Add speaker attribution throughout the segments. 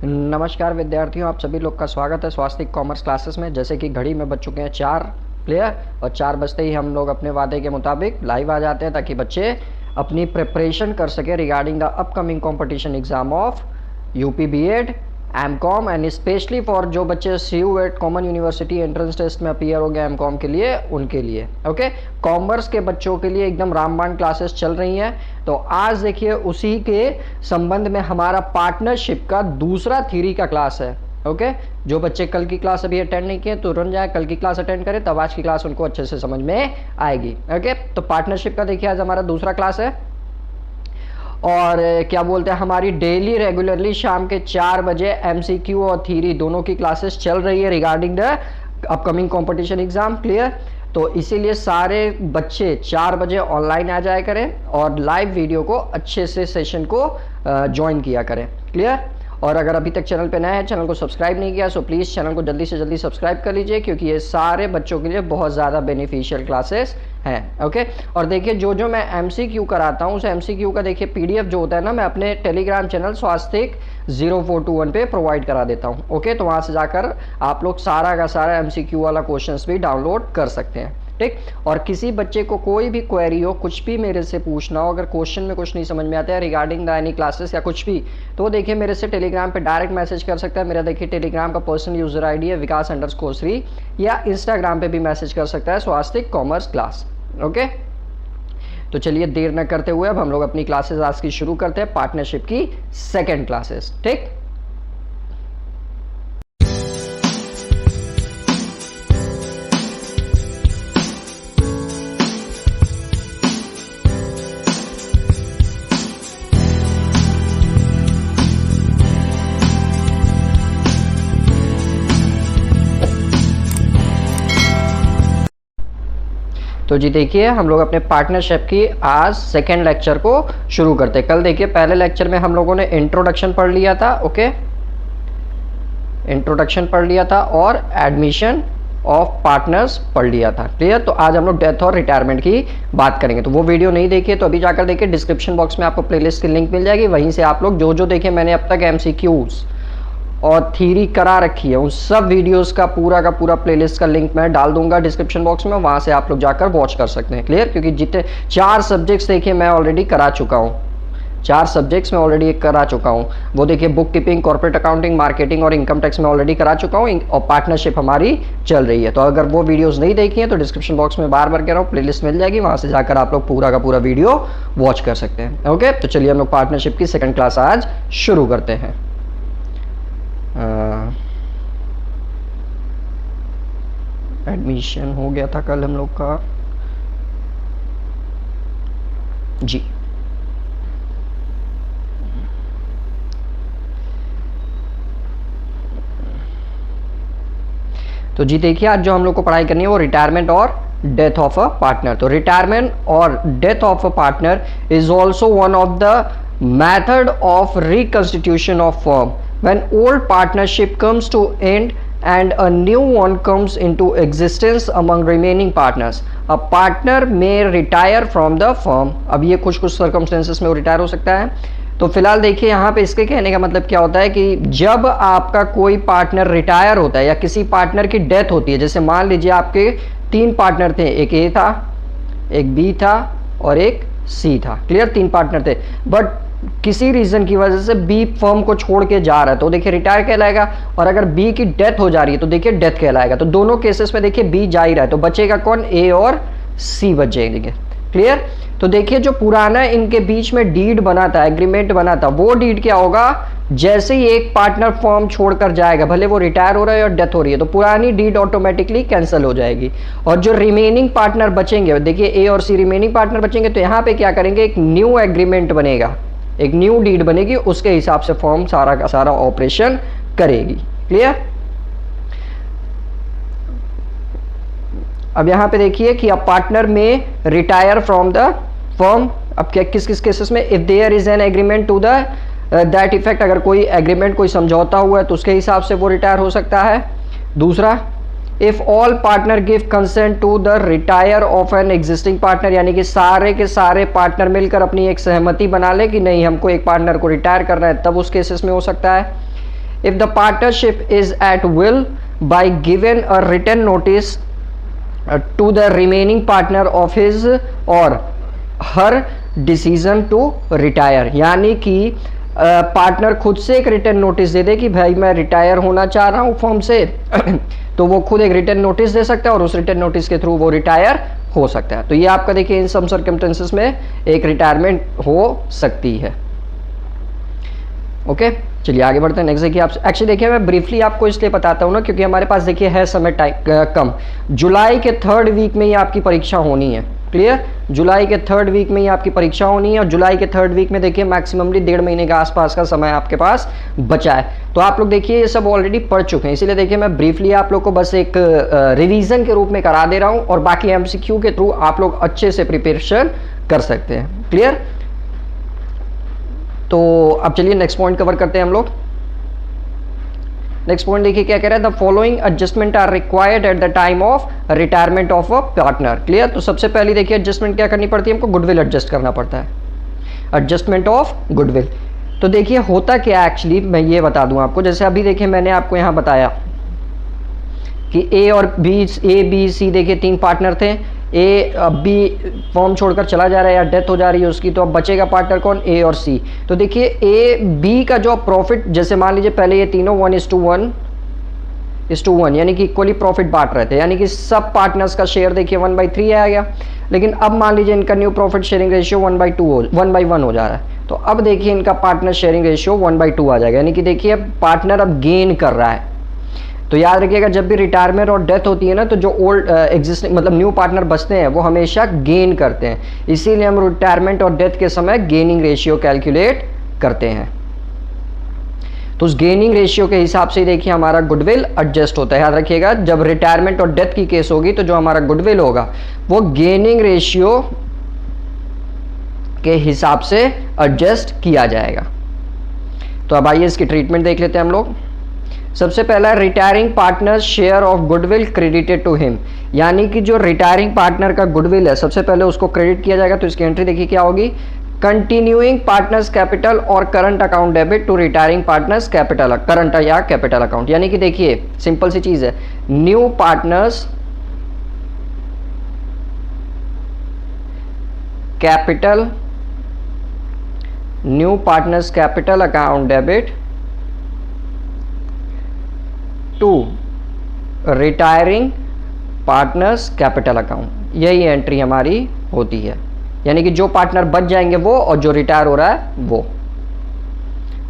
Speaker 1: नमस्कार विद्यार्थियों, आप सभी लोग का स्वागत है स्वास्थ्य कॉमर्स क्लासेस में। जैसे कि घड़ी में बज चुके हैं 4 प्लेयर और 4 बजते ही हम लोग अपने वादे के मुताबिक लाइव आ जाते हैं ताकि बच्चे अपनी प्रिपरेशन कर सके regarding the upcoming competition exam of UP BEd MCom and specially for जो बच्चे CUET common university entrance test में अपीयर हो गए एमकॉम के लिए, उनके लिए ओके। कॉमर्स के बच्चों के लिए एकदम रामबाण क्लासेस चल रही हैं। तो आज देखिए उसी के संबंध में हमारा पार्टनरशिप का दूसरा थ्योरी का क्लास है ओके। जो बच्चे कल की क्लास अभी अटेंड नहीं किए तो रुक जाए, कल की क्लास अटेंड करें, तब आज की क्लास उनको अच्छे से समझ में आएगी ओके। तो पार्टनरशिप का देखिए आज हमारा दूसरा क्लास है और क्या बोलते हैं, हमारी डेली रेगुलरली शाम के 4 बजे MCQ और थ्योरी दोनों की क्लासेस चल रही है regarding the upcoming competition exam. Clear? तो इसीलिए सारे बच्चे 4 बजे ऑनलाइन आ जाया करें और लाइव वीडियो को अच्छे से सेशन को ज्वाइन किया करें। क्लियर? और अगर अभी तक चैनल पे नए हैं, चैनल को सब्सक्राइब नहीं किया, सो प्लीज़ चैनल को जल्दी से जल्दी सब्सक्राइब कर लीजिए क्योंकि ये सारे बच्चों के लिए बहुत ज़्यादा बेनिफिशियल क्लासेस हैं ओके। और देखिए जो मैं MCQ कराता हूँ उस MCQ का देखिए PDF जो होता है ना, मैं अपने टेलीग्राम चैनल स्वास्तिक 0421 पे प्रोवाइड करा देता हूँ ओके। तो वहाँ से जाकर आप लोग सारा का सारा MCQ वाला क्वेश्चंस भी डाउनलोड कर सकते हैं, ठीक। और किसी बच्चे को कोई भी क्वेरी हो, कुछ भी मेरे से पूछना हो, अगर क्वेश्चन में कुछ नहीं समझ में आता है रिगार्डिंग द एनी क्लासेस या कुछ भी, तो देखिए मेरे से टेलीग्राम पे डायरेक्ट मैसेज कर सकता है। मेरा देखिए टेलीग्राम का पर्सनल यूजर ID है vikas_3 या इंस्टाग्राम पे भी मैसेज कर सकता है स्वास्तिक कॉमर्स क्लास ओके। तो चलिए देर न करते हुए अब हम लोग अपनी क्लासेस आज की शुरू करते हैं, पार्टनरशिप की सेकेंड क्लासेस, ठीक। तो जी देखिए हम लोग अपने पार्टनरशिप की आज सेकेंड लेक्चर को शुरू करते हैं। कल देखिए पहले लेक्चर में हम लोगों ने इंट्रोडक्शन पढ़ लिया था ओके, इंट्रोडक्शन पढ़ लिया था और एडमिशन ऑफ पार्टनर्स पढ़ लिया था। क्लियर? तो आज हम लोग डेथ और रिटायरमेंट की बात करेंगे। तो वो वीडियो नहीं देखिए तो अभी जाकर देखिए, डिस्क्रिप्शन बॉक्स में आपको प्लेलिस्ट की लिंक मिल जाएगी, वहीं से आप लोग जो देखिए मैंने अब तक MCQs और थ्योरी करा रखी है उन सब वीडियोस का पूरा प्लेलिस्ट का लिंक मैं डाल दूंगा डिस्क्रिप्शन बॉक्स में, वहां से आप लोग जाकर वॉच कर सकते हैं। क्लियर? क्योंकि जितने 4 सब्जेक्ट्स देखिए मैं ऑलरेडी करा चुका हूँ, 4 सब्जेक्ट्स में ऑलरेडी करा चुका हूँ। वो देखिए book keeping, corporate accounting, marketing और इनकम टैक्स में ऑलरेडी करा चुका हूँ और पार्टनरशिप हमारी चल रही है। तो अगर वो वीडियोस नहीं देखी हैं तो डिस्क्रिप्शन बॉक्स में बार कह रहा हूँ प्लेलिस्ट मिल जाएगी, वहां से जाकर आप लोग पूरा का पूरा वीडियो वॉच कर सकते हैं ओके। तो चलिए हम लोग पार्टनरशिप की सेकेंड क्लास आज शुरू करते हैं। एडमिशन हो गया था कल हम लोग का जी। तो जी देखिए आज जो हम लोग को पढ़ाई करनी है वो रिटायरमेंट और डेथ ऑफ अ पार्टनर। तो रिटायरमेंट और death of a partner is also one of the method of reconstitution of firm when old partnership comes to end and a new one comes into existence among remaining partners. A partner may retire from the firm. अब ये कुछ circumstances में वो retire हो सकता है। तो फिलहाल देखिए यहाँ पे इसके कहने का मतलब क्या होता है कि जब आपका कोई पार्टनर रिटायर होता है या किसी पार्टनर की डेथ होती है, जैसे मान लीजिए आपके 3 पार्टनर थे, एक A था, एक B था और एक C था। क्लियर? 3 पार्टनर थे, बट किसी रीजन की वजह से बी फर्म को छोड़ के जा रहा है तो देखिए रिटायर कहलाएगा, और अगर बी की डेथ हो जा रही है तो देखिए डेथ कहलाएगा। तो दोनों केसेस में देखिए बी जा ही रहा है तो बचेगा कौन? ए और सी बच जाएंगे। क्लियर? तो देखिए जो पुराना इनके बीच में डीड बना था, एग्रीमेंट बना था, वो डीड क्या होगा, जैसे ही एक पार्टनर फर्म छोड़कर जाएगा, भले वो रिटायर हो रहा है और डेथ हो रही है, तो पुरानी डीड ऑटोमेटिकली कैंसिल हो जाएगी। और जो रिमेनिंग पार्टनर बचेंगे, देखिए ए और सी रिमेनिंग पार्टनर बचेंगे, तो यहाँ पे क्या करेंगे, एक न्यू एग्रीमेंट बनेगा, एक न्यू डीड बनेगी, उसके हिसाब से फर्म सारा का सारा ऑपरेशन करेगी। क्लियर? अब यहां पे देखिए कि अब पार्टनर में रिटायर फ्रॉम द फर्म। अब क्या किस किस केसेस में? If there is an agreement to the that effect, अगर कोई एग्रीमेंट, कोई समझौता हुआ है तो उसके हिसाब से वो रिटायर हो सकता है। दूसरा, if all partner give consent to the retire of an existing partner, यानी कि सारे के सारे पार्टनर मिलकर अपनी एक सहमति बना ले कि नहीं हमको एक पार्टनर को रिटायर करना है, तब उस केसेस में हो सकता है। If the partnership is at will by given a written notice to the remaining partner of his और हर डिसीजन टू रिटायर, यानी कि पार्टनर खुद से एक रिटर्न नोटिस दे दे कि भाई मैं रिटायर होना चाह रहा हूं फर्म से तो वो खुद एक रिटर्न नोटिस दे सकता है और उस रिटर्न नोटिस के थ्रू वो रिटायर हो सकता है। तो ये आपका देखिए इन सम सर्कमस्टेंसेस में एक रिटायरमेंट हो सकती है। ओके चलिए आगे बढ़ते हैं। नेक्स्ट देखिए आप एक्चुअली देखिए मैं ब्रीफली आपको इसलिए बताता हूँ ना क्योंकि हमारे पास देखिए है समय टाइम कम। जुलाई के 3rd वीक में ही आपकी परीक्षा होनी है। क्लियर, जुलाई के 3rd वीक में ही आपकी परीक्षा होनी है और जुलाई के 3rd वीक में देखिए मैक्सिममली 1.5 महीने के आसपास का समय आपके पास बचा है। तो आप लोग देखिए ये सब ऑलरेडी पढ़ चुके हैं, इसीलिए देखिए मैं ब्रीफली आप लोग को बस एक रिवीजन के रूप में करा दे रहा हूँ और बाकी एमसीक्यू के थ्रू आप लोग अच्छे से प्रिपरेशन कर सकते हैं। क्लियर, तो अब चलिए नेक्स्ट पॉइंट कवर करते हैं हम लोग। नेक्स्ट पॉइंट देखिए क्या कह रहा है, the following adjustment are required at the time of retirement of a partner. Clear, तो सबसे पहले देखिए एडजस्टमेंट क्या करनी पड़ती है, हमको गुडविल एडजस्ट करना पड़ता है, एडजस्टमेंट ऑफ गुडविल। तो देखिए होता क्या एक्चुअली मैं ये बता दूं आपको, जैसे अभी देखिए मैंने आपको यहां बताया कि ए और बी सी देखिए 3 पार्टनर थे। ए अब भी फॉर्म छोड़कर चला जा रहा है या डेथ हो जा रही है उसकी, तो अब बचेगा पार्टनर कौन, ए और सी। तो देखिए ए बी का जो प्रॉफिट, जैसे मान लीजिए पहले ये तीनों 1:1 यानी कि इक्वली प्रॉफिट बांट रहे थे, यानी कि सब पार्टनर्स का शेयर देखिए 1/3 आ गया। लेकिन अब मान लीजिए इनका न्यू प्रॉफिट शेयरिंग रेशियो 1/1 हो जा रहा है, तो अब देखिए इनका पार्टनर शेयरिंग रेशियो 1/2 आ जाएगा, यानी कि देखिए पार्टनर अब गेन कर रहा है। तो याद रखिएगा जब भी रिटायरमेंट और डेथ होती है ना, तो जो ओल्ड एग्जिस्टिंग मतलब न्यू पार्टनर बचते हैं वो हमेशा गेन करते हैं, इसीलिए हम रिटायरमेंट और डेथ के समय गेनिंग रेशियो कैलकुलेट करते हैं। तो उस गेनिंग रेशियो के हिसाब से देखिए हमारा गुडविल एडजस्ट होता है। याद रखिएगा जब रिटायरमेंट और डेथ की केस होगी तो जो हमारा गुडविल होगा वो गेनिंग रेशियो के हिसाब से एडजस्ट किया जाएगा। तो अब आइए इसकी ट्रीटमेंट देख लेते हैं हम लोग। सबसे पहला retiring partner share of goodwill credited to him, यानी कि जो रिटायरिंग पार्टनर का गुडविल है सबसे पहले उसको क्रेडिट किया जाएगा। तो इसकी एंट्री देखिए क्या होगी, कंटिन्यूइंग पार्टनर्स कैपिटल और current account debit to retiring partners capital, current या कैपिटल अकाउंट। यानी कि देखिए सिंपल सी चीज है, new partners capital, new partners capital account debit to retiring partners capital account, यही एंट्री हमारी होती है। यानी कि जो पार्टनर बच जाएंगे वो और जो रिटायर हो रहा है वो।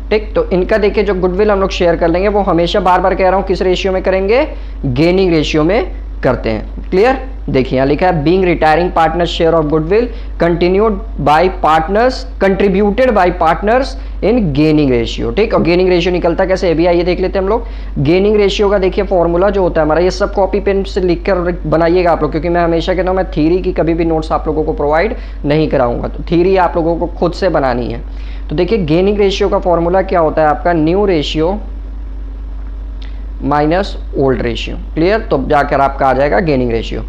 Speaker 1: ठीक, तो इनका देखिए जो गुडविल हम लोग शेयर कर लेंगे वो हमेशा बार बार कह रहा हूं किस रेशियो में करेंगे, गेनिंग रेशियो में करते हैं। क्लियर, देखिए यहां लिखा है being retiring partner share of goodwill continued bye partners, contributed bye partners in gaining ratio. ठीक, और गेनिंग रेशियो निकलता कैसे है भी आइए देख लेते हैं हम लोग। गेनिंग रेशियो का देखिए फॉर्मूला जो होता है हमारा, ये सब कॉपी पेन से लिख कर बनाइएगा आप लोग, क्योंकि मैं हमेशा कहता हूँ मैं थ्योरी की कभी भी नोट्स आप लोगों को प्रोवाइड नहीं कराऊंगा, तो थ्योरी आप लोगों को खुद से बनानी है। तो देखिए गेनिंग रेशियो का फॉर्मूला क्या होता है आपका, new ratio minus old ratio. Clear, तो जाकर आपका आ जाएगा गेनिंग रेशियो।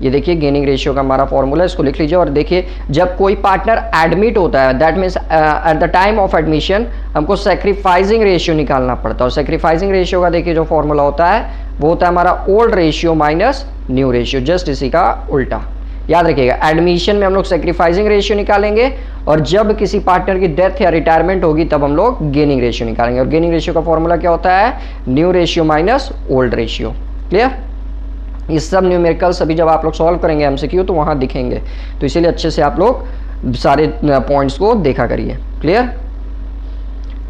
Speaker 1: ये देखिए गेनिंग रेशियो का हमारा फॉर्मूला, इसको लिख लीजिए। और देखिए जब कोई पार्टनर एडमिट होता है, that means eight the time of admission हमको सैक्रिफाइसिंग रेशियो निकालना पड़ता है। और सैक्रिफाइसिंग रेशियो का देखिए जो फॉर्मूला होता है वो होता है हमारा old ratio minus new ratio, just इसी का उल्टा। याद रखिएगा एडमिशन में हम लोग सैक्रिफाइसिंग रेशियो निकालेंगे और जब किसी पार्टनर की डेथ या रिटायरमेंट होगी तब हम लोग गेनिंग रेशियो निकालेंगे। और गेनिंग रेशियो का फॉर्मूला क्या होता है, new ratio minus old ratio. Clear, ये सब न्यूमेरिकल्स अभी जब आप लोग सॉल्व करेंगे एमसीक्यू तो वहां दिखेंगे, तो इसीलिए अच्छे से आप लोग सारे पॉइंट्स को देखा करिए। क्लियर,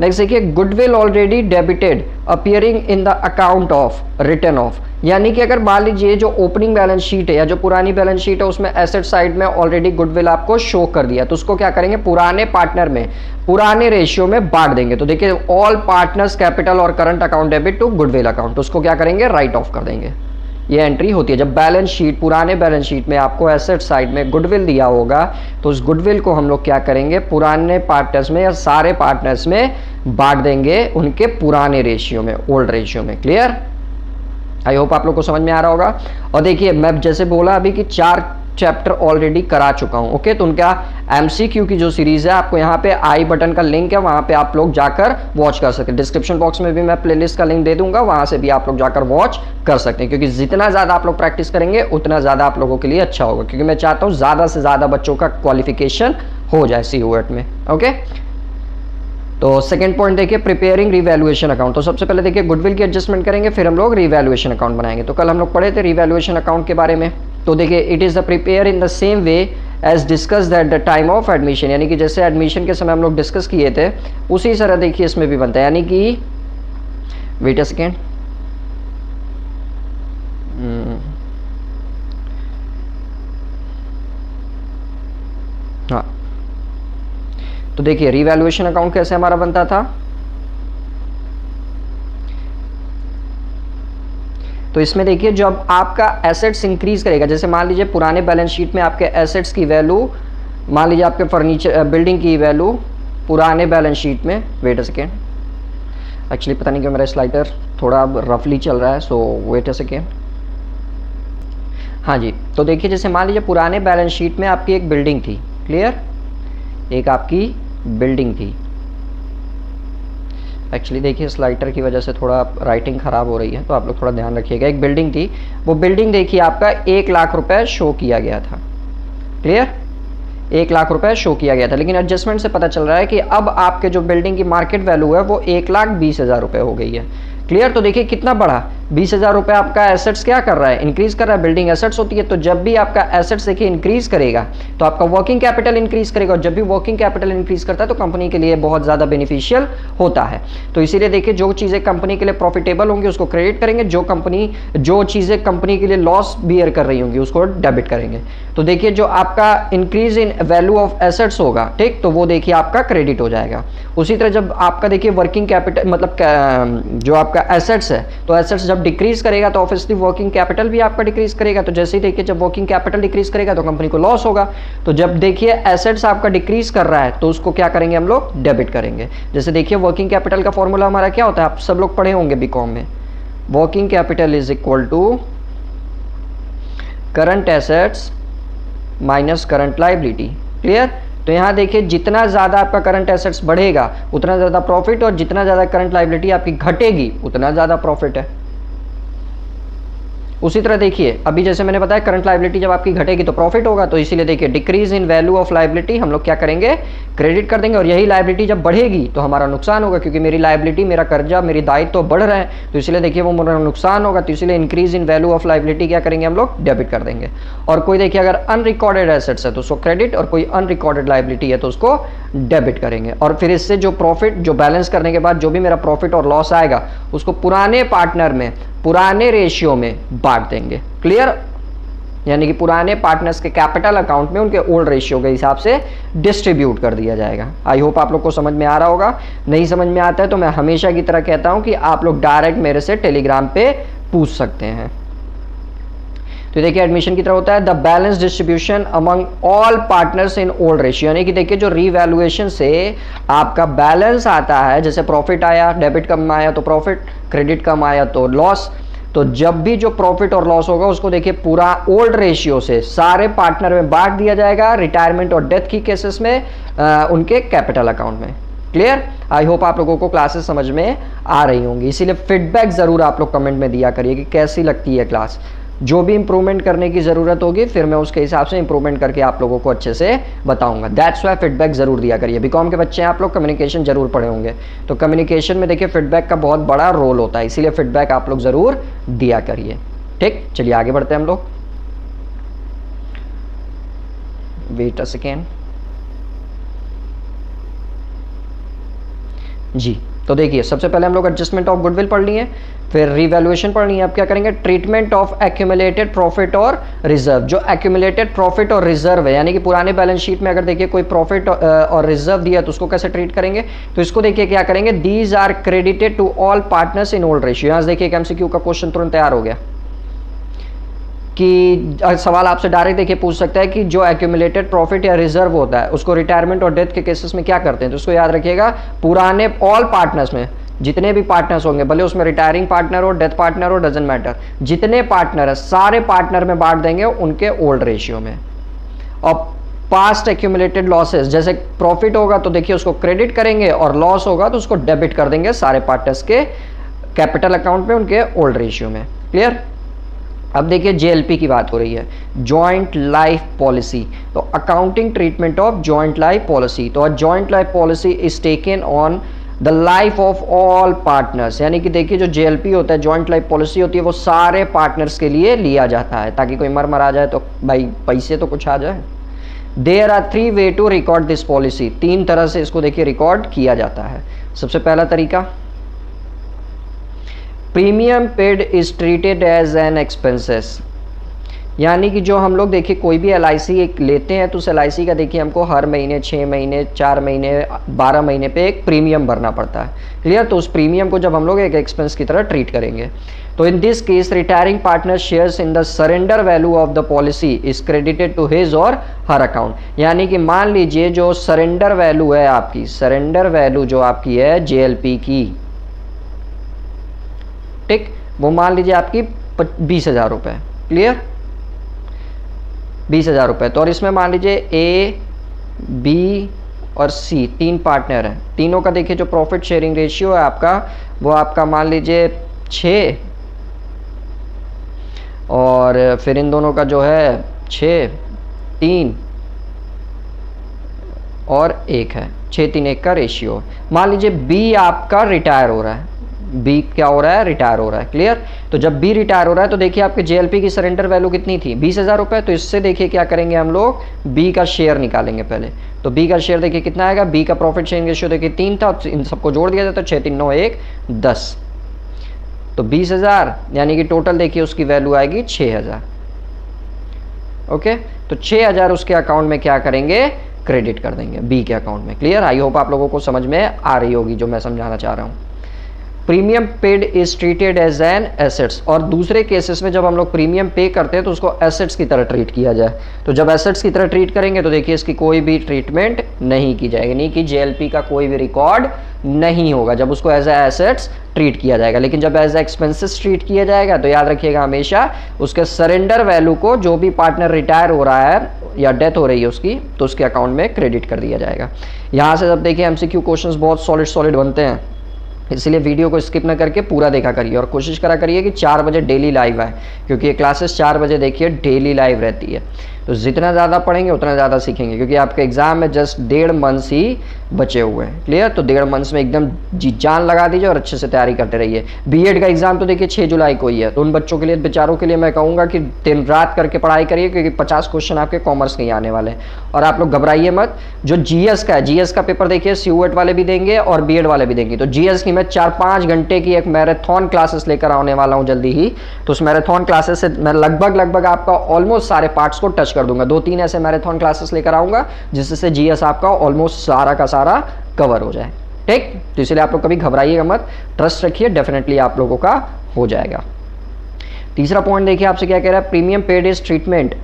Speaker 1: नेक्स्ट देखिए goodwill already debited appearing in the account of return of, यानी कि अगर मान लीजिए जो ओपनिंग बैलेंस शीट है या जो पुरानी बैलेंस शीट है उसमें एसेट साइड में ऑलरेडी गुडविल आपको शो कर दिया, तो उसको क्या करेंगे पुराने पार्टनर में पुराने रेशियो में बांट देंगे। तो देखिए ऑल पार्टनर्स कैपिटल और current account debit to goodwill account, उसको क्या करेंगे राइट ऑफ कर देंगे। ये एंट्री होती है जब बैलेंस शीट, पुराने बैलेंस शीट में आपको एसेट साइड में गुडविल दिया होगा तो उस गुडविल को हम लोग क्या करेंगे पुराने पार्टनर्स में या सारे पार्टनर्स में बांट देंगे उनके पुराने रेशियो में, ओल्ड रेशियो में। क्लियर, आई होप आप लोग को समझ में आ रहा होगा। और देखिए मैं जैसे बोला अभी कि 4 चैप्टर ऑलरेडी करा चुका हूं। ओके, तो उनका एमसीक्यू की जो सीरीज है आपको यहाँ पे आई बटन का लिंक है, वहां पे आप लोग जाकर वॉच कर सकते हैं। डिस्क्रिप्शन बॉक्स में भी मैं प्लेलिस्ट का लिंक दे दूंगा, वहां से भी आप लोग जाकर वॉच कर सकते हैं, क्योंकि जितना ज्यादा आप लोग प्रैक्टिस करेंगे उतना ज्यादा आप लोगों के लिए अच्छा होगा, क्योंकि मैं चाहता हूं ज्यादा से ज्यादा बच्चों का क्वालिफिकेशन हो जाए सीयूएट में। ओके, तो सेकंड पॉइंट देखिए, प्रिपेयरिंग रिवैल्यूएशन अकाउंट। तो सबसे पहले देखिए गुडविल की एडजस्टमेंट करेंगे, फिर हम लोग रिवैल्यूएशन अकाउंट बनाएंगे। तो कल हम लोग पढ़े थे रिवैल्यूएशन अकाउंट के बारे में। तो देखिए, it is the prepare in the same way as discuss at the time of admission, यानी कि जैसे एडमिशन के समय हम लोग डिस्कस किए थे उसी तरह देखिए इसमें भी बनता है। यानी कि वेट अ सेकेंड, हाँ, तो देखिए रिवैल्यूएशन अकाउंट कैसे हमारा बनता था। तो इसमें देखिए जब आपका एसेट्स इंक्रीज करेगा, जैसे मान लीजिए पुराने बैलेंस शीट में आपके एसेट्स की वैल्यू, मान लीजिए आपके फर्नीचर बिल्डिंग की वैल्यू पुराने बैलेंस शीट में, वेट अ सेकेंड, एक्चुअली पता नहीं क्यों मेरा स्लाइडर थोड़ा रफली चल रहा है, सो वेट अ सेकेंड। हाँ जी, तो देखिए जैसे मान लीजिए पुराने बैलेंस शीट में आपकी एक बिल्डिंग थी, क्लियर, एक आपकी बिल्डिंग थी। एक्चुअली देखिए स्लाइडर की वजह से थोड़ा राइटिंग ख़राब हो रही है, तो आप लोग थोड़ा ध्यान रखिएगा। एक बिल्डिंग थी, वो बिल्डिंग देखिए आपका 1 लाख रुपए शो किया गया था, क्लियर, 1 लाख रुपए शो किया गया था। लेकिन एडजस्टमेंट से पता चल रहा है कि अब आपके जो बिल्डिंग की मार्केट वैल्यू है वो 1,20,000 रुपए हो गई है, क्लियर। तो देखिए कितना बढ़ा, 20,000 रुपए आपका एसेट्स क्या कर रहा है, इंक्रीज कर रहा है। बिल्डिंग एसेट्स होती है, तो जब भी आपका एसेट्स देखिए इंक्रीज करेगा तो आपका वर्किंग कैपिटल इंक्रीज करेगा, और जब भी वर्किंग कैपिटल इंक्रीज करता है तो कंपनी के लिए बहुत ज़्यादा बेनिफिशियल होता है। तो इसीलिए देखिए जो चीज़ें कंपनी के लिए प्रॉफिटेबल होंगी उसको क्रेडिट करेंगे, जो चीज़ें कंपनी के लिए लॉस बियर कर रही होंगी उसको डेबिट करेंगे। तो देखिए जो आपका increase in value of assets होगा, ठीक, तो वो देखिए आपका क्रेडिट हो जाएगा। उसी तरह जब आपका देखिए वर्किंग कैपिटल मतलब जो आपका एसेट्स है, तो एसेट्स जब डिक्रीज करेगा तो ऑब्वियसली वर्किंग कैपिटल भी आपका डिक्रीज करेगा। तो जैसे ही देखिए जब वर्किंग कैपिटल डिक्रीज करेगा तो कंपनी को लॉस होगा। तो जब देखिए एसेट्स आपका डिक्रीज कर रहा है तो उसको क्या करेंगे हम लोग, डेबिट करेंगे। जैसे देखिए वर्किंग कैपिटल का फॉर्मूला हमारा क्या होता है, आप सब लोग पढ़े होंगे बीकॉम में, working capital is equal to current assets minus current liability, clear. तो यहां देखिए जितना ज्यादा आपका करंट एसेट्स बढ़ेगा उतना ज्यादा प्रॉफिट, और जितना ज्यादा करंट लायबिलिटी आपकी घटेगी उतना ज्यादा प्रॉफिट है। उसी तरह देखिए अभी जैसे मैंने बताया करंट लायबिलिटी जब आपकी घटेगी तो प्रॉफिट होगा, तो इसीलिए देखिए decrease in value of liability हम लोग क्या करेंगे, क्रेडिट कर देंगे। और यही लायबिलिटी जब बढ़ेगी तो हमारा नुकसान होगा, क्योंकि मेरी लायबिलिटी, मेरा कर्जा, मेरी दायित्व तो बढ़ रहे हैं, तो इसलिए देखिए वो मेरा नुकसान होगा। तो इसलिए increase in value of liability क्या करेंगे हम लोग, डेबिट कर देंगे। और कोई देखिए अगर अनरिकॉर्डेड एसेट्स है तो उसको क्रेडिट, और कोई अनरिकॉर्डेड लायबिलिटी है तो उसको डेबिट करेंगे। और फिर इससे जो प्रॉफिट, जो बैलेंस करने के बाद जो भी मेरा प्रॉफिट और लॉस आएगा उसको पुराने पार्टनर में, पुराने रेशियो में बांट देंगे, क्लियर। यानी कि पुराने पार्टनर्स के कैपिटल अकाउंट में उनके ओल्ड रेशियो के हिसाब से डिस्ट्रीब्यूट कर दिया जाएगा। आई होप आप लोग को समझ में आ रहा होगा। नहीं समझ में आता है तो मैं हमेशा की तरह कहता हूं कि आप लोग डायरेक्ट मेरे से टेलीग्राम पे पूछ सकते हैं। तो देखिए एडमिशन की तरह होता है the balance distribution among all partners in old ratio, यानी कि देखिए जो रीवैल्यूएशन से आपका बैलेंस आता है, जैसे प्रॉफिट आया, डेबिट कम आया तो प्रॉफिट, क्रेडिट कम आया तो लॉस। तो जब भी जो प्रॉफिट और लॉस होगा उसको देखिए पूरा ओल्ड रेशियो से सारे पार्टनर में बांट दिया जाएगा, रिटायरमेंट और डेथ की केसेस में उनके कैपिटल अकाउंट में, क्लियर। आई होप आप लोगों को क्लासेस समझ में आ रही होंगी। इसीलिए फीडबैक जरूर आप लोग कमेंट में दिया करिए कि कैसी लगती है क्लास। जो भी इंप्रूवमेंट करने की जरूरत होगी फिर मैं उसके हिसाब से इंप्रूवमेंट करके आप लोगों को अच्छे से बताऊंगा। दैट्स वाई फीडबैक जरूर दिया करिए। बीकॉम के बच्चे हैं आप लोग, कम्युनिकेशन जरूर पढ़े होंगे, तो कम्युनिकेशन में देखिए फीडबैक का बहुत बड़ा रोल होता है, इसीलिए फीडबैक आप लोग जरूर दिया करिए। ठीक, चलिए आगे बढ़ते हैं हम लोग। वेट अ सेकेंड जी। तो देखिए सबसे पहले हम लोग एडजस्टमेंट ऑफ गुडविल पढ़ लिए, फिर रिवैल्यूएशन पढ़नी है। अब क्या करेंगे, ट्रीटमेंट ऑफ एक्यूमुलेटेड प्रॉफिट और रिजर्व। जो एक्यूमुलेटेड प्रॉफिट और रिजर्व है, यानी कि पुराने बैलेंस शीट में अगर देखिए कोई प्रॉफिट और रिजर्व दिया तो उसको कैसे ट्रीट करेंगे, तो इसको देखिए क्या करेंगे, these are credited to all partners in old ratio. यहां देखिए एमसीक्यू का क्वेश्चन तुरंत तैयार हो गया कि सवाल आपसे डायरेक्ट देखिए पूछ सकता है कि जो एक्यूमुलेटेड प्रॉफिट या रिजर्व होता है उसको रिटायरमेंट और डेथ के केसेस में क्या करते हैं। तो उसको याद रखिएगा, पुराने ऑल पार्टनर्स में जितने भी पार्टनर्स होंगे, भले उसमें रिटायरिंग पार्टनर हो, डेथ पार्टनर हो, डजेंट मैटर, जितने पार्टनर है सारे पार्टनर में बांट देंगे उनके ओल्ड रेशियो में। और पास्ट एक्यूमुलेटेड लॉसेस, जैसे प्रॉफिट होगा तो देखिए उसको क्रेडिट करेंगे और लॉस होगा तो उसको डेबिट कर देंगे सारे पार्टनर्स के कैपिटल अकाउंट में, उनके ओल्ड रेशियो में। क्लियर? अब देखिए जेएलपी की बात हो रही है, जॉइंट लाइफ पॉलिसी। तो accounting treatment of joint life policy. तो joint life policy is taken on the life of all partners, यानी कि देखिए जो जेएलपी होता है, जॉइंट लाइफ पॉलिसी होती है, वो सारे पार्टनर्स के लिए लिया जाता है ताकि कोई मर आ जाए तो भाई पैसे तो कुछ आ जाए। There are 3 way to record this policy. 3 तरह से इसको देखिए रिकॉर्ड किया जाता है। सबसे पहला तरीका, premium paid is treated as an expenses, यानी कि जो हम लोग देखिए कोई भी एलआईसी एक लेते हैं तो उस एलआईसी का देखिए हमको हर महीने 6 महीने 4 महीने 12 महीने पे एक प्रीमियम भरना पड़ता है। क्लियर? तो उस प्रीमियम को जब हम लोग एक एक्सपेंस की तरह ट्रीट करेंगे तो in this case retiring partner shares in the surrender value of the policy is credited to his और हर अकाउंट। यानी कि मान लीजिए जो सरेंडर वैल्यू है आपकी, सरेंडर वैल्यू जो आपकी है जेएलपी की, ठीक, वो मान लीजिए आपकी 20,000 रुपये। क्लियर? 20,000 रुपये। तो और इसमें मान लीजिए ए, बी और सी 3 पार्टनर हैं, तीनों का देखिए जो प्रॉफिट शेयरिंग रेशियो है आपका, वो आपका मान लीजिए 6 और फिर इन दोनों का जो है 6, 3 और 1 है, 6, 3, 1 का रेशियो। मान लीजिए बी आपका रिटायर हो रहा है, बी क्या हो रहा है? रिटायर हो रहा है। क्लियर? तो जब बी रिटायर हो रहा है तो देखिए आपके जेएलपी की सरेंडर वैल्यू कितनी थी? 20,000 रुपये। तो इससे देखिए क्या करेंगे हम लोग, बी का शेयर निकालेंगे पहले। तो बी का शेयर देखिए कितना आएगा, बी का प्रॉफिट शेयरिंग रेशियो देखिए 3 था, इन सबको जोड़ दिया जाता है, 6, 3, 9, 1, 10। तो 20,000 यानी कि टोटल देखिए उसकी वैल्यू आएगी 6,000। ओके, तो 6,000 उसके अकाउंट में क्या करेंगे? क्रेडिट कर देंगे बी के अकाउंट में। क्लियर? आई होप आप लोगों को समझ में आ रही होगी जो मैं समझाना चाह रहा हूँ। Premium paid is treated as an assets. और दूसरे केसेस में जब हम लोग प्रीमियम पे करते हैं तो उसको एसेट्स की तरह ट्रीट किया जाए। तो जब एसेट्स की तरह ट्रीट करेंगे तो देखिए इसकी कोई भी ट्रीटमेंट नहीं की जाएगी, नहीं कि जेएलपी का कोई भी रिकॉर्ड नहीं होगा जब उसको एज ए एसेट्स ट्रीट किया जाएगा। लेकिन जब एज ए एक्सपेंसेस ट्रीट किया जाएगा तो याद रखिएगा हमेशा उसके सरेंडर वैल्यू को, जो भी पार्टनर रिटायर हो रहा है या डेथ हो रही है उसकी, तो उसके अकाउंट में क्रेडिट कर दिया जाएगा। यहाँ से जब देखिए एमसीक्यू क्वेश्चंस बहुत सॉलिड बनते हैं, इसलिए वीडियो को स्किप ना करके पूरा देखा करिए और कोशिश करा करिए कि 4 बजे डेली लाइव आए, क्योंकि ये क्लासेस 4 बजे देखिए डेली लाइव रहती है। तो जितना ज़्यादा पढ़ेंगे उतना ज़्यादा सीखेंगे, क्योंकि आपके एग्जाम में जस्ट 1.5 मंथ्स ही बचे हुए हैं। क्लियर? तो 1.5 मंथ्स में एकदम जी जान लगा दीजिए और अच्छे से तैयारी करते रहिए। बीएड का एग्जाम तो देखिए 6 जुलाई को ही है, तो उन बच्चों के लिए, बेचारों के लिए मैं कहूँगा कि दिन रात करके पढ़ाई करिए, क्योंकि 50 क्वेश्चन आपके कॉमर्स के ही आने वाले हैं। और आप लोग घबराइए मत, जो जीएस का है, जीएस का पेपर देखिए सीयूएट वाले भी देंगे और बीएड वाले भी देंगे। तो जीएस की मैं 4-5 घंटे की एक मैराथन क्लासेस लेकर आने वाला हूँ जल्दी ही। तो उस मैराथन क्लासेस से मैं लगभग आपका ऑलमोस्ट सारे पार्ट्स को टच कर दूंगा। 2-3 ऐसे मैराथन क्लासेस लेकर आऊंगा जिससे जीएस आपका ऑलमोस्ट सारा का सारा कवर हो जाए। ठीक? तो इसलिए आप लोग कभी घबराइएगा मत, ट्रस्ट रखिए, डेफिनेटली आप लोगों का हो जाएगा। तीसरा पॉइंट देखिए आपसे क्या कह रहा है, premium paid is treatment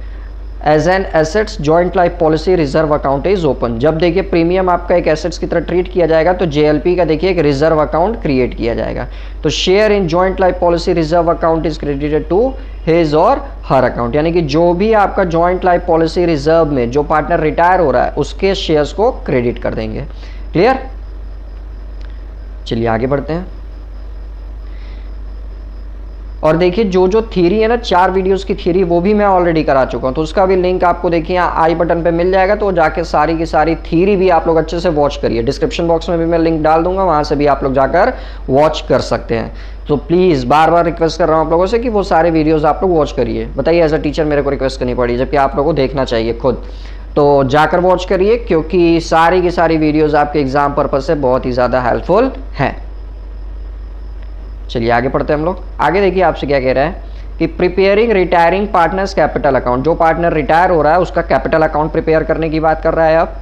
Speaker 1: as an assets joint life policy reserve account is open. जब देखिए प्रीमियम आपका एक एसेट्स की तरह ट्रीट किया जाएगा तो जेएलपी का देखिए एक रिजर्व अकाउंट क्रिएट किया जाएगा। तो share in joint life policy reserve account is credited to his और हर अकाउंट, यानी कि जो भी आपका जॉइंट लाइफ पॉलिसी रिजर्व में जो पार्टनर रिटायर हो रहा है उसके शेयर्स को क्रेडिट कर देंगे। क्लियर? चलिए आगे बढ़ते हैं। और देखिए जो जो थ्योरी है ना, 4 वीडियोस की थ्योरी, वो भी मैं ऑलरेडी करा चुका हूं, तो उसका भी लिंक आपको देखिए यहाँ आई बटन पे मिल जाएगा। तो जाके सारी की सारी थ्योरी भी आप लोग अच्छे से वॉच करिए। डिस्क्रिप्शन बॉक्स में भी मैं लिंक डाल दूंगा, वहां से भी आप लोग जाकर वॉच कर सकते हैं। तो प्लीज़ बार बार रिक्वेस्ट कर रहा हूँ आप लोगों से कि वो सारे वीडियोज़ आप लोग वॉच करिए। बताइए एज अ टीचर मेरे को रिक्वेस्ट करनी पड़ी, जबकि आप लोगों को देखना चाहिए खुद। तो जाकर वॉच करिए, क्योंकि सारी की सारी वीडियोज़ आपके एग्जाम पर्पज से बहुत ही ज़्यादा हेल्पफुल हैं। चलिए आगे पढ़ते हैं हम लोग। आगे देखिए आपसे क्या कह रहा है कि preparing retiring partners capital account. जो पार्टनर रिटायर हो रहा है उसका कैपिटल अकाउंट प्रिपेयर करने की बात कर रहा है अब।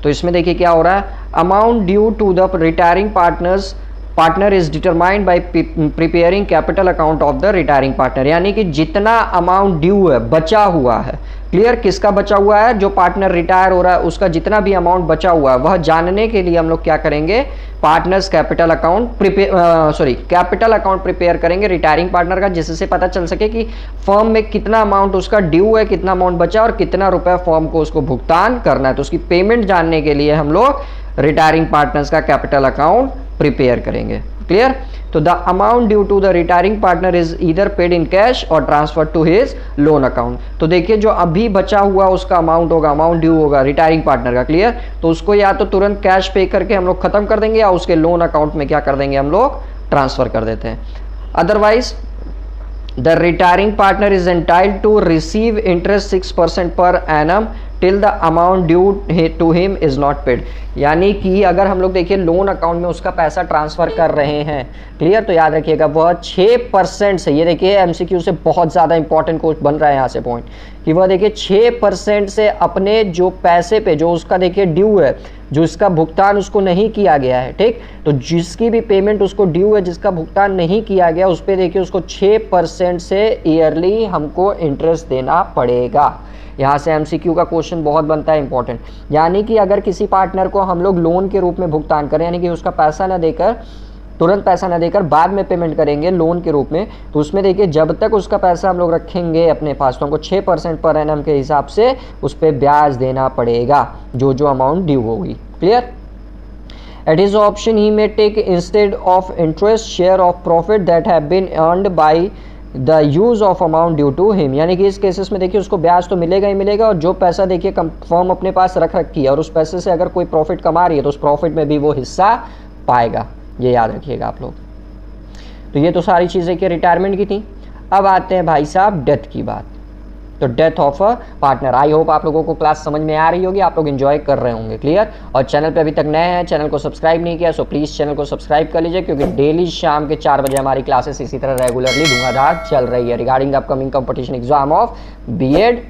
Speaker 1: तो इसमें देखिए क्या हो रहा है, amount due to the retiring partner is determined by preparing capital account of the retiring partner. यानी कि जितना अमाउंट ड्यू है, बचा हुआ है क्लियर, किसका बचा हुआ है, जो पार्टनर रिटायर हो रहा है उसका जितना भी अमाउंट बचा हुआ है वह जानने के लिए हम लोग क्या करेंगे, partners capital account capital account prepare करेंगे रिटायरिंग पार्टनर का, जिससे पता चल सके कि फर्म में कितना अमाउंट उसका ड्यू है, कितना अमाउंट बचा और कितना रुपया फर्म को उसको भुगतान करना है। तो उसकी पेमेंट जानने के लिए हम लोग रिटायरिंग पार्टनर्स का कैपिटल अकाउंट प्रिपेयर करेंगे। क्लियर, तो the amount due to the retiring partner is either paid in cash और transfer to his loan account. तो देखिए जो अभी बचा हुआ उसका अमाउंट होगा, अमाउंट ड्यू होगा रिटायरिंग पार्टनर का, क्लियर, तो उसको या तो तुरंत कैश पे करके हम लोग खत्म कर देंगे या उसके लोन अकाउंट में क्या कर देंगे, हम लोग ट्रांसफर कर देते हैं। Otherwise the retiring partner is entitled to receive interest 6% per annum till the amount due to him is not paid. यानी कि अगर हम लोग देखिए लोन अकाउंट में उसका पैसा ट्रांसफर कर रहे हैं, क्लियर, तो याद रखिएगा वह 6% से, ये देखिए एमसीक्यू से बहुत ज़्यादा इंपॉर्टेंट क्वेश्चन बन रहा है यहाँ से पॉइंट, कि वह देखिए 6% से अपने जो पैसे पे जो उसका देखिए ड्यू है, जो इसका भुगतान उसको नहीं किया गया है, ठीक, तो जिसकी भी पेमेंट उसको ड्यू है, जिसका भुगतान नहीं किया गया, उस पर देखिए उसको 6% से ईयरली हमको इंटरेस्ट देना पड़ेगा। यहाँ से एमसीक्यू का क्वेश्चन बहुत बनता है इंपॉर्टेंट। यानी कि अगर किसी पार्टनर को हम लोग लोन के रूप में भुगतान करें, यानी कि उसका पैसा ना देकर, तुरंत पैसा ना देकर बाद में पेमेंट करेंगे लोन के रूप में, तो उसमें देखिए जब तक उसका पैसा हम लोग रखेंगे अपने पास तो हमको 6% पर एनम के हिसाब से उस पर ब्याज देना पड़ेगा, जो जो अमाउंट ड्यू होगी। Clear, at his option he may take instead of interest share of profit that have been earned by the use of amount due to him. यानी कि इस केसेस में देखिए उसको ब्याज तो मिलेगा ही मिलेगा, और जो पैसा देखिए फर्म अपने पास रख रखी है और उस पैसे से अगर कोई प्रॉफिट कमा रही है तो उस प्रॉफिट में भी वो हिस्सा पाएगा, ये याद रखिएगा आप लोग। तो ये तो सारी चीज़ें कि रिटायरमेंट की थी। अब आते हैं भाई साहब डेथ की बात। तो death of a partner, I hope आप लोगों को क्लास समझ में आ रही होगी, आप लोग एंजॉय कर रहे होंगे। क्लियर, और चैनल पे अभी तक नए हैं, चैनल को सब्सक्राइब नहीं किया सो प्लीज़ चैनल को सब्सक्राइब कर लीजिए, क्योंकि डेली शाम के 4 बजे हमारी क्लासेस इसी तरह रेगुलरली धुआंधार चल रही है regarding upcoming competition exam of BEd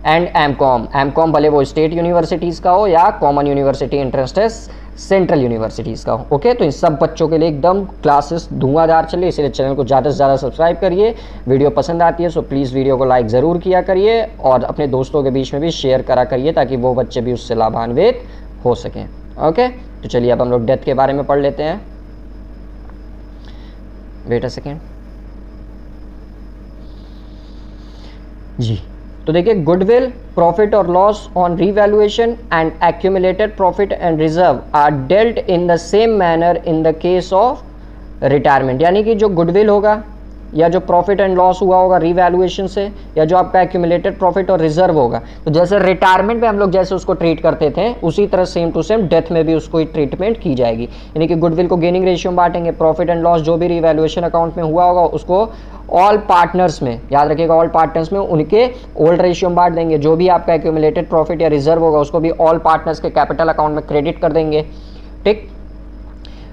Speaker 1: and MCom. MCom भले वो स्टेट यूनिवर्सिटीज़ का हो या common university entrance test central universities का हो। ओके, तो इन सब बच्चों के लिए एकदम क्लासेस धुआंधार चले, इसलिए चैनल को ज़्यादा से ज़्यादा सब्सक्राइब करिए। वीडियो पसंद आती है सो प्लीज़ वीडियो को लाइक ज़रूर किया करिए और अपने दोस्तों के बीच में भी शेयर करा करिए ताकि वो बच्चे भी उससे लाभान्वित हो सकें। ओके, तो चलिए अब हम लोग डेथ के बारे में पढ़ लेते हैं। वेट अ सेकेंड जी। तो देखिए गुडविल, प्रॉफिट और loss on revaluation and accumulated profit and reserve are dealt in the same manner in the case of retirement. यानी कि जो गुडविल होगा या जो प्रॉफिट एंड लॉस हुआ होगा रीवैल्यूएशन से, या जो आपका एक्यूमुलेटेड प्रॉफिट और रिजर्व होगा, तो जैसे रिटायरमेंट में हम लोग जैसे उसको ट्रीट करते थे उसी तरह सेम टू सेम डेथ में भी उसको ट्रीटमेंट की जाएगी। यानी कि गुडविल को गेनिंग रेशियो में बांटेंगे, प्रॉफिट एंड लॉस जो भी रीवैल्यूएशन अकाउंट में हुआ होगा उसको ऑल पार्टनर्स में, याद रखिएगा ऑल पार्टनर्स में उनके ओल्ड रेशियो में बांट देंगे। जो भी आपका एक्यूमुलेटेड प्रॉफिट या रिजर्व होगा उसको भी ऑल पार्टनर्स के कैपिटल अकाउंट में क्रेडिट कर देंगे। ठीक,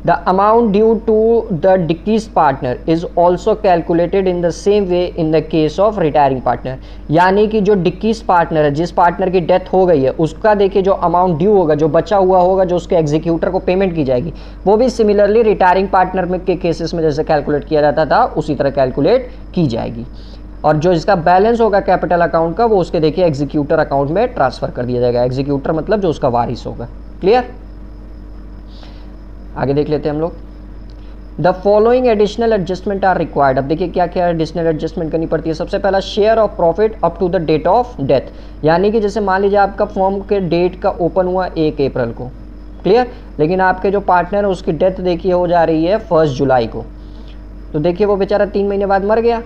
Speaker 1: the amount due to the डिकीज partner is also calculated in the same way in the case of retiring partner. यानी कि जो डिकीज पार्टनर है, जिस पार्टनर की डेथ हो गई है, उसका देखिए जो अमाउंट ड्यू होगा, जो बचा हुआ होगा, जो उसके एग्जीक्यूटर को पेमेंट की जाएगी, वो भी सिमिलरली रिटायरिंग पार्टनर में के केसेस में जैसे कैलकुलेट किया जाता था उसी तरह कैलकुलेट की जाएगी। और जो इसका बैलेंस होगा कैपिटल अकाउंट का, वो उसके देखिए एग्जीक्यूटर अकाउंट में ट्रांसफर कर दिया जाएगा। एग्जीक्यूटर मतलब जो उसका वारिस होगा। क्लियर, आगे देख लेते हैं हम लोग। The following additional adjustment are required. अब देखिए क्या क्या एडिशनल एडजस्टमेंट करनी पड़ती है। सबसे पहला share of profit up to the date of death. यानी कि जैसे मान लीजिए आपका फॉर्म के डेट का ओपन हुआ 1 अप्रैल को, क्लियर, लेकिन आपके जो पार्टनर है उसकी डेथ देखिए हो जा रही है 1 जुलाई को, तो देखिए वो बेचारा 3 महीने बाद मर गया।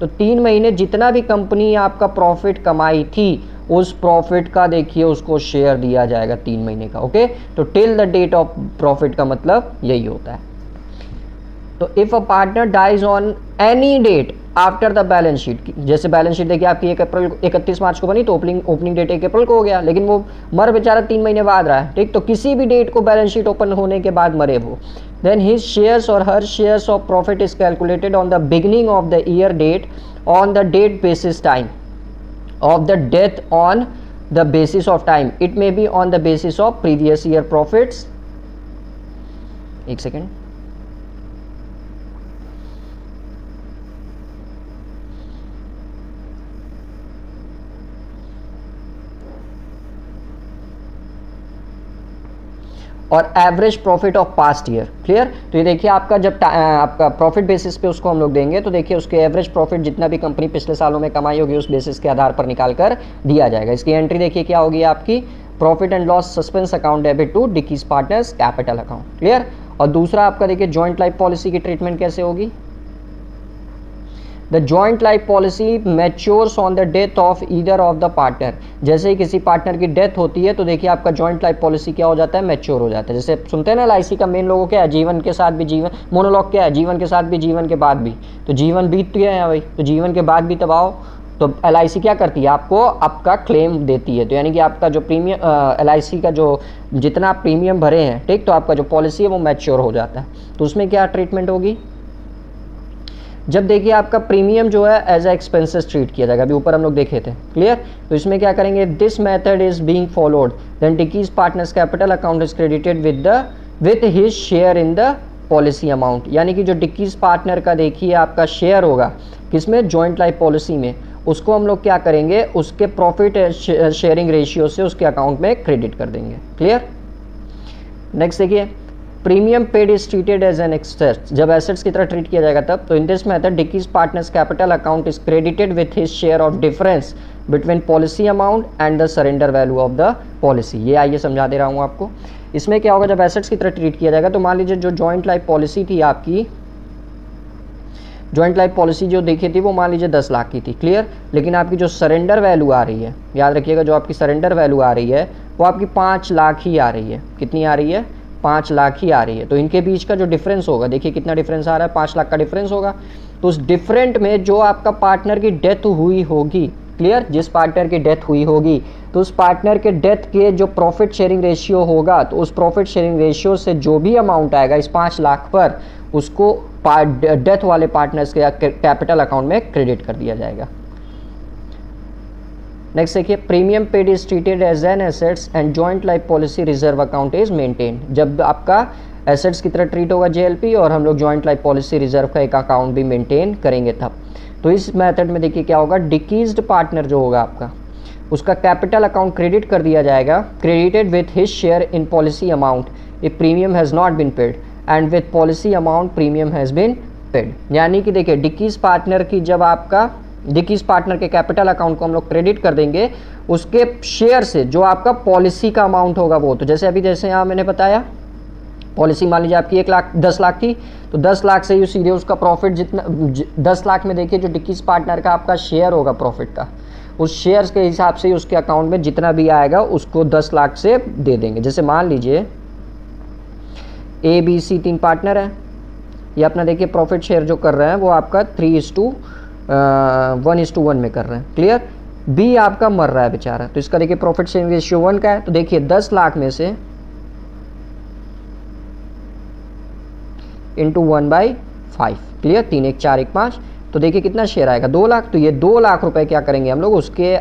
Speaker 1: तो 3 महीने जितना भी कंपनी आपका प्रॉफिट कमाई थी उस प्रॉफिट का देखिए उसको शेयर दिया जाएगा 3 महीने का। ओके, तो till the date of profit का मतलब यही होता है। तो if a partner dies on any date after the balance sheet, जैसे बैलेंस शीट देखिए आपकी 31 मार्च को बनी तो ओपनिंग डेट 1 अप्रैल को हो गया, लेकिन वो मर बेचारा 3 महीने बाद रहा है। ठीक, तो किसी भी डेट को बैलेंस शीट ओपन होने के बाद मरे वो, then his shares or her shares of profit is calculated on the beginning of the year date on the date basis time of the death on the basis of time. It may be on the basis of previous year profits. एक second, और average profit of past year. Clear. तो ये देखिए आपका जब आपका profit basis पे उसको हम लोग देंगे तो देखिए उसके एवरेज प्रॉफिट जितना भी कंपनी पिछले सालों में कमाई होगी उस बेसिस के आधार पर निकाल कर दिया जाएगा। इसकी एंट्री देखिए क्या होगी आपकी, profit and loss suspense account debit to डिकीज पार्टनर्स कैपिटल अकाउंट। क्लियर। और दूसरा आपका देखिए जॉइंट लाइफ पॉलिसी की ट्रीटमेंट कैसे होगी। The joint life policy matures on the death of either of the partner. जैसे ही किसी पार्टनर की डेथ होती है तो देखिए आपका जॉइंट लाइफ पॉलिसी क्या हो जाता है, मैच्योर हो जाता है। जैसे सुनते हैं ना LIC का मेन लोगो क्या है, जीवन के साथ भी जीवन, मोनोलॉग क्या है, जीवन के साथ भी जीवन के बाद भी। तो जीवन बीत गया है भाई, तो जीवन के बाद भी तब आओ तो LIC क्या करती है, आपको आपका क्लेम देती है। तो यानी कि आपका जो प्रीमियम LIC का जो जितना आप प्रीमियम भरे हैं, ठीक, तो आपका जो पॉलिसी है वो मैच्योर हो जाता है। तो उसमें क्या ट्रीटमेंट होगी, जब देखिए आपका प्रीमियम जो है एज ए एक्सपेंसेस ट्रीट किया जाएगा, अभी ऊपर हम लोग देखे थे। क्लियर। तो इसमें क्या करेंगे, this method is being followed then डिकीज partners capital account is credited with his share in the policy amount. यानी कि जो डिकीज पार्टनर का देखिए आपका शेयर होगा किसमें, जॉइंट लाइफ पॉलिसी में, उसको हम लोग क्या करेंगे, उसके प्रॉफिट शेयरिंग रेशियो से उसके अकाउंट में क्रेडिट कर देंगे। क्लियर। नेक्स्ट देखिए, premium paid is treated as an assets. जब एसेट्स की तरह ट्रीट किया जाएगा तब, तो इन दिस मेथड डिकीज partners capital account is credited with his share of difference between policy amount and the surrender value of the policy. ये आइए समझा दे रहा हूँ आपको। इसमें क्या होगा, जब एसेट्स की तरह ट्रीट किया जाएगा तो मान लीजिए जो जॉइंट लाइफ पॉलिसी थी आपकी, जॉइंट लाइफ पॉलिसी जो देखी थी वो मान लीजिए 10 लाख की थी। क्लियर। लेकिन आपकी जो सरेंडर वैल्यू आ रही है, याद रखिएगा, जो आपकी सरेंडर वैल्यू आ रही है वो आपकी 5 लाख ही आ रही है। कितनी आ रही है, 5 लाख ही आ रही है। तो इनके बीच का जो डिफरेंस होगा, देखिए कितना डिफरेंस आ रहा है, 5 लाख का डिफरेंस होगा। तो उस डिफरेंट में जो आपका पार्टनर की डेथ हुई होगी, क्लियर, जिस पार्टनर की डेथ हुई होगी तो उस पार्टनर के डेथ के जो प्रॉफिट शेयरिंग रेशियो होगा, तो उस प्रॉफिट शेयरिंग रेशियो से जो भी अमाउंट आएगा इस 5 लाख पर, उसको डेथ वाले पार्टनर्स के कैपिटल अकाउंट में क्रेडिट कर दिया जाएगा। नेक्स्ट देखिए, premium paid is treated as an assets and joint life policy reserve account is maintained. जब आपका एसेट्स की तरह ट्रीट होगा JLP और हम लोग जॉइंट लाइफ पॉलिसी रिजर्व का एक अकाउंट भी मेंटेन करेंगे तब। तो इस मेथड में देखिए क्या होगा, डिकीज्ड पार्टनर जो होगा आपका, उसका कैपिटल अकाउंट क्रेडिट कर दिया जाएगा, credited with his share in policy amount if premium has not been paid and with policy amount premium has been paid. यानी कि देखिए डिकीज पार्टनर की जब आपका डिकीज पार्टनर के कैपिटल अकाउंट को हम लोग क्रेडिट कर देंगे उसके शेयर से जो आपका पॉलिसी का अमाउंट होगा वो। तो जैसे अभी जैसे यहाँ मैंने बताया, पॉलिसी मान लीजिए आपकी 10 लाख थी, तो 10 लाख से ही सीधे उसका प्रॉफिट जितना 10 लाख में देखिए जो डिकीज पार्टनर का आपका शेयर होगा प्रॉफिट का, उस शेयर्स के हिसाब से ही उसके अकाउंट में जितना भी आएगा उसको 10 लाख से दे देंगे। जैसे मान लीजिए ABC 3 पार्टनर है, ये अपना देखिए प्रॉफिट शेयर जो कर रहे हैं वो आपका 3:1 में कर रहे हैं। क्लियर। B आपका मर रहा है बेचारा, तो इसका देखिए प्रॉफिट शेयरिंग रेशियो 1 का है। तो देखिए 10 लाख में से इंटू 1/5, क्लियर, 3 1 4 1 5, तो देखिए कितना शेयर आएगा, 2 लाख। तो ये 2 लाख रुपए क्या करेंगे हम लोग, उसके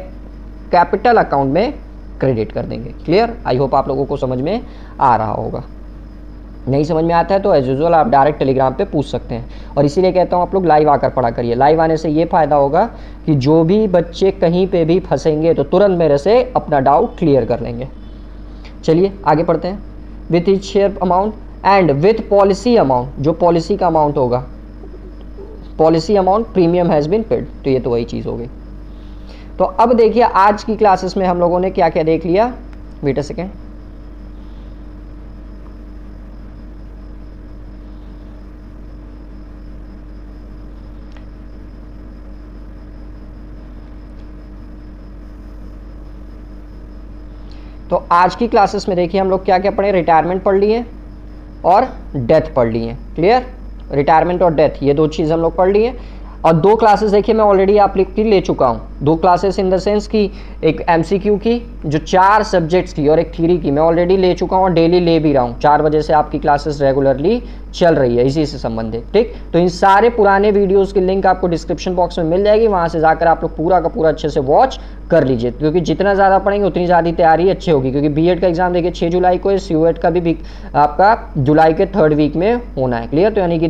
Speaker 1: कैपिटल अकाउंट में क्रेडिट कर देंगे। क्लियर। आई होप आप लोगों को समझ में आ रहा होगा। नहीं समझ में आता है तो एज यूजुअल आप डायरेक्ट टेलीग्राम पे पूछ सकते हैं, और इसीलिए कहता हूँ आप लोग लाइव आकर पढ़ा करिए। लाइव आने से ये फ़ायदा होगा कि जो भी बच्चे कहीं पे भी फंसेंगे तो तुरंत मेरे से अपना डाउट क्लियर कर लेंगे। चलिए आगे पढ़ते हैं। With each share amount and with policy amount, जो पॉलिसी का अमाउंट होगा, policy amount premium has been paid. तो ये तो वही चीज़ हो गई। तो अब देखिए आज की क्लासेस में हम लोगों ने क्या क्या देख लिया। Wait a second. तो आज की क्लासेस में देखिए हम लोग क्या क्या पढ़े, रिटायरमेंट पढ़ लिए और डेथ पढ़ लिए। क्लियर। रिटायरमेंट और डेथ ये 2 चीज़ हम लोग पढ़ लिए। और 2 क्लासेस देखिए मैं ऑलरेडी आप लिख के ले चुका हूँ। 2 क्लासेस इन द सेंस की एक MCQ की जो 4 सब्जेक्ट्स की और एक थ्योरी की मैं ऑलरेडी ले चुका हूँ और डेली ले भी रहा हूँ। 4 बजे से आपकी क्लासेस रेगुलरली चल रही है इसी से संबंधित। ठीक, तो इन सारे पुराने वीडियोस की लिंक आपको डिस्क्रिप्शन बॉक्स में मिल जाएगी, वहां से जाकर आप लोग पूरा का पूरा अच्छे से वॉच कर लीजिए, क्योंकि जितना ज़्यादा पढ़ेंगे उतनी ज़्यादा तैयारी अच्छी होगी। क्योंकि बीएड का एग्जाम देखिए 6 जुलाई को है, सीओएट का भी आपका जुलाई के 3rd वीक में होना है। क्लियर, तो यानी कि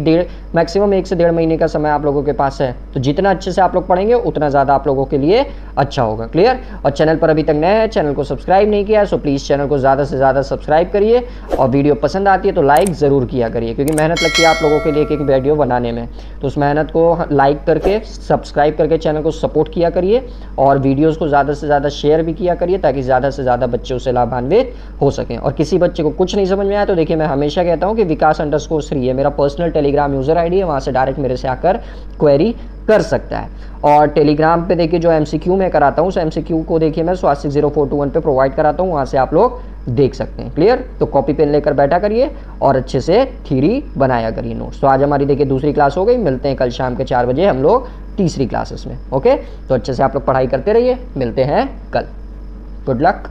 Speaker 1: मैक्सिमम 1 से 1.5 महीने का समय आप लोगों के पास है। तो जितना अच्छे से आप लोग पढ़ेंगे उतना ज़्यादा आप लोगों के लिए अच्छा होगा। क्लियर, और चैनल पर अभी तक नए हैं, चैनल को सब्सक्राइब नहीं किया है, सो प्लीज़ चैनल को ज़्यादा से ज़्यादा सब्सक्राइब करिए, और वीडियो पसंद आती है तो लाइक ज़रूर किया करिए, क्योंकि मेहनत लगती है आप लोगों के लिए एक वीडियो बनाने में। तो उस मेहनत को लाइक करके सब्सक्राइब करके चैनल को सपोर्ट किया करिए, और वीडियोज़ को ज़्यादा से ज़्यादा शेयर भी किया करिए, ताकि ज़्यादा से ज़्यादा बच्चे उससे लाभान्वित हो सकें। और किसी बच्चे को कुछ नहीं समझ में आया तो देखिए, मैं हमेशा कहता हूँ कि विकास_3 है मेरा पर्सनल टेलीग्राम यूज़र आईडी है, वहाँ से डायरेक्ट मेरे से आकर क्वेरी कर सकता है। और टेलीग्राम पे देखिए जो MCQ मैं कराता हूँ, उस MCQ को देखिए मैं स्वास्तिक 0421 पे प्रोवाइड कराता हूँ, वहाँ से आप लोग देख सकते हैं। क्लियर, तो कॉपी पेन लेकर बैठा करिए और अच्छे से थ्योरी बनाया करिए नोट्स। तो आज हमारी देखिए दूसरी क्लास हो गई, मिलते हैं कल शाम के 4 बजे हम लोग तीसरी क्लासेस में। ओके, तो अच्छे से आप लोग पढ़ाई करते रहिए, मिलते हैं कल। Good luck.